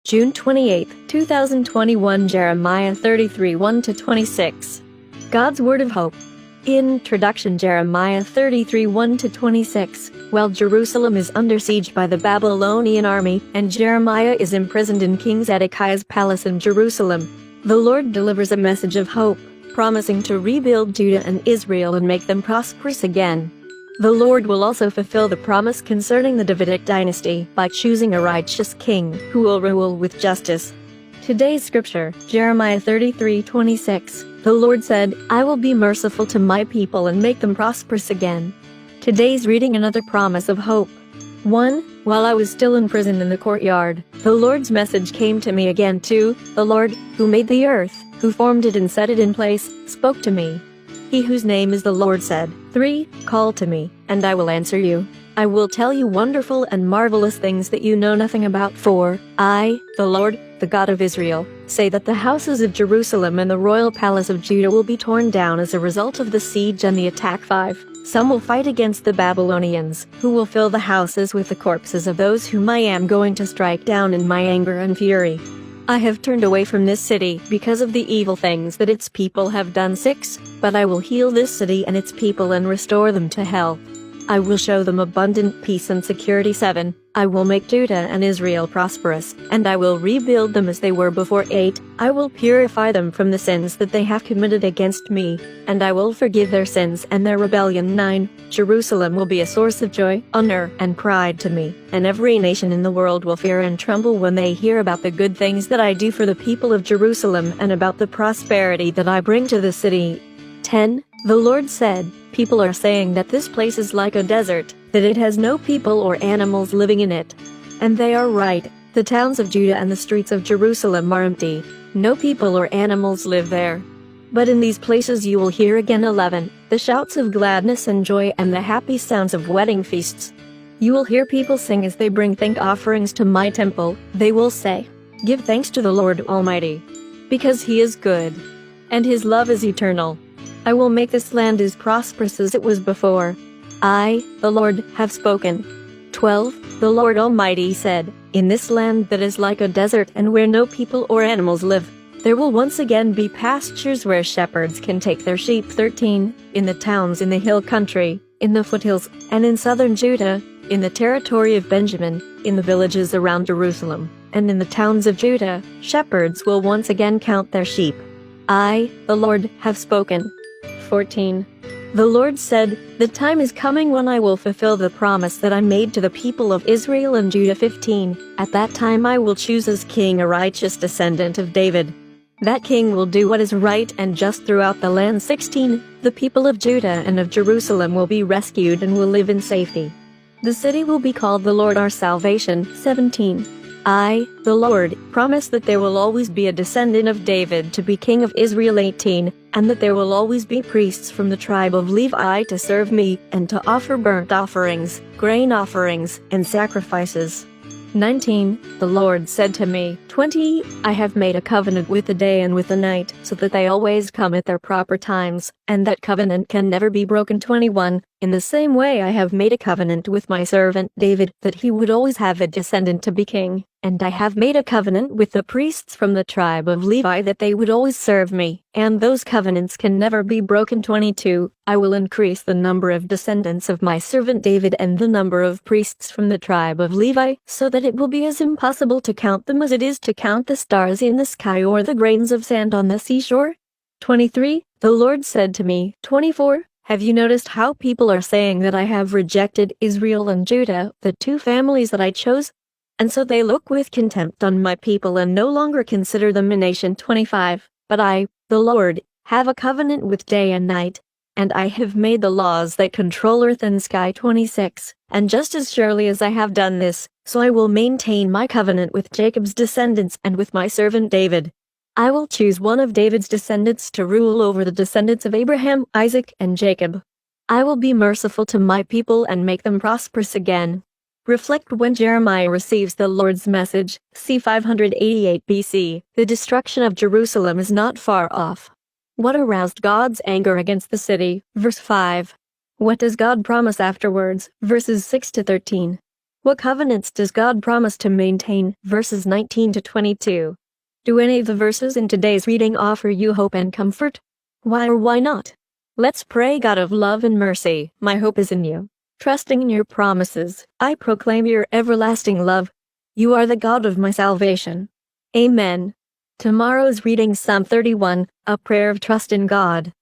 June 28, 2021. Jeremiah 33, 1-26. God's Word of Hope. Introduction. Jeremiah 33, 1-26. While Jerusalem is under siege by the Babylonian army, and Jeremiah is imprisoned in King Zedekiah's palace in Jerusalem, the Lord delivers a message of hope, promising to rebuild Judah and Israel and make them prosperous again. The Lord will also fulfill the promise concerning the Davidic dynasty by choosing a righteous king who will rule with justice. Today's scripture, Jeremiah 33:26. The Lord said, "I will be merciful to my people and make them prosperous again." Today's reading, another promise of hope. 1. While I was still in prison in the courtyard, the Lord's message came to me again. 2. The Lord, who made the earth, who formed it and set it in place, spoke to me. He whose name is the Lord said, 3. Call to me, and I will answer you. I will tell you wonderful and marvelous things that you know nothing about. 4. I, the Lord, the God of Israel, say that the houses of Jerusalem and the royal palace of Judah will be torn down as a result of the siege and the attack. 5. Some will fight against the Babylonians, who will fill the houses with the corpses of those whom I am going to strike down in my anger and fury. I have turned away from this city because of the evil things that its people have done. 6. But I will heal this city and its people and restore them to health. I will show them abundant peace and security. 7. I will make Judah and Israel prosperous, and I will rebuild them as they were before. 8. I will purify them from the sins that they have committed against me, and I will forgive their sins and their rebellion. 9. Jerusalem will be a source of joy, honor, and pride to me, and every nation in the world will fear and tremble when they hear about the good things that I do for the people of Jerusalem and about the prosperity that I bring to the city. 10. The Lord said, "People are saying that this place is like a desert, that it has no people or animals living in it." And they are right. The towns of Judah and the streets of Jerusalem are empty. No people or animals live there. But in these places you will hear again. 11. The shouts of gladness and joy and the happy sounds of wedding feasts. You will hear people sing as they bring thank offerings to my temple. They will say, "Give thanks to the Lord Almighty, because He is good, and His love is eternal." I will make this land as prosperous as it was before. I, the Lord, have spoken. 12. The Lord Almighty said, "In this land that is like a desert and where no people or animals live, there will once again be pastures where shepherds can take their sheep." 13. In the towns in the hill country, in the foothills, and in southern Judah, in the territory of Benjamin, in the villages around Jerusalem, and in the towns of Judah, shepherds will once again count their sheep. I, the Lord, have spoken. 14. The Lord said, "The time is coming when I will fulfill the promise that I made to the people of Israel and Judah." 15. At that time I will choose as king a righteous descendant of David. That king will do what is right and just throughout the land. 16. The people of Judah and of Jerusalem will be rescued and will live in safety. The city will be called the Lord our salvation. 17. I, the Lord, promise that there will always be a descendant of David to be king of Israel. 18. And that there will always be priests from the tribe of Levi to serve me and to offer burnt offerings, grain offerings, and sacrifices. 19. The Lord said to me, 20. I have made a covenant with the day and with the night, so that they always come at their proper times, and that covenant can never be broken. 21. In the same way I have made a covenant with my servant David, that he would always have a descendant to be king, and I have made a covenant with the priests from the tribe of Levi that they would always serve me, and those covenants can never be broken. 22. I will increase the number of descendants of my servant David and the number of priests from the tribe of Levi, so that it will be as impossible to count them as it is to count the stars in the sky or the grains of sand on the seashore. 23. The Lord said to me, 24. Have you noticed how people are saying that I have rejected Israel and Judah, the two families that I chose? And so they look with contempt on my people and no longer consider them a nation. 25. But I, the Lord, have a covenant with day and night, and I have made the laws that control earth and sky. 26. And just as surely as I have done this, so I will maintain my covenant with Jacob's descendants and with my servant David. I will choose one of David's descendants to rule over the descendants of Abraham, Isaac, and Jacob. I will be merciful to my people and make them prosperous again. Reflect when Jeremiah receives the Lord's message, c. 588 BC. The destruction of Jerusalem is not far off. What aroused God's anger against the city? Verse 5. What does God promise afterwards? Verses 6-13. What covenants does God promise to maintain? Verses 19 to 22. Do any of the verses in today's reading offer you hope and comfort? Why or why not? Let's pray. God of love and mercy, my hope is in you. Trusting in your promises, I proclaim your everlasting love. You are the God of my salvation. Amen. Tomorrow's reading, Psalm 31, a prayer of trust in God.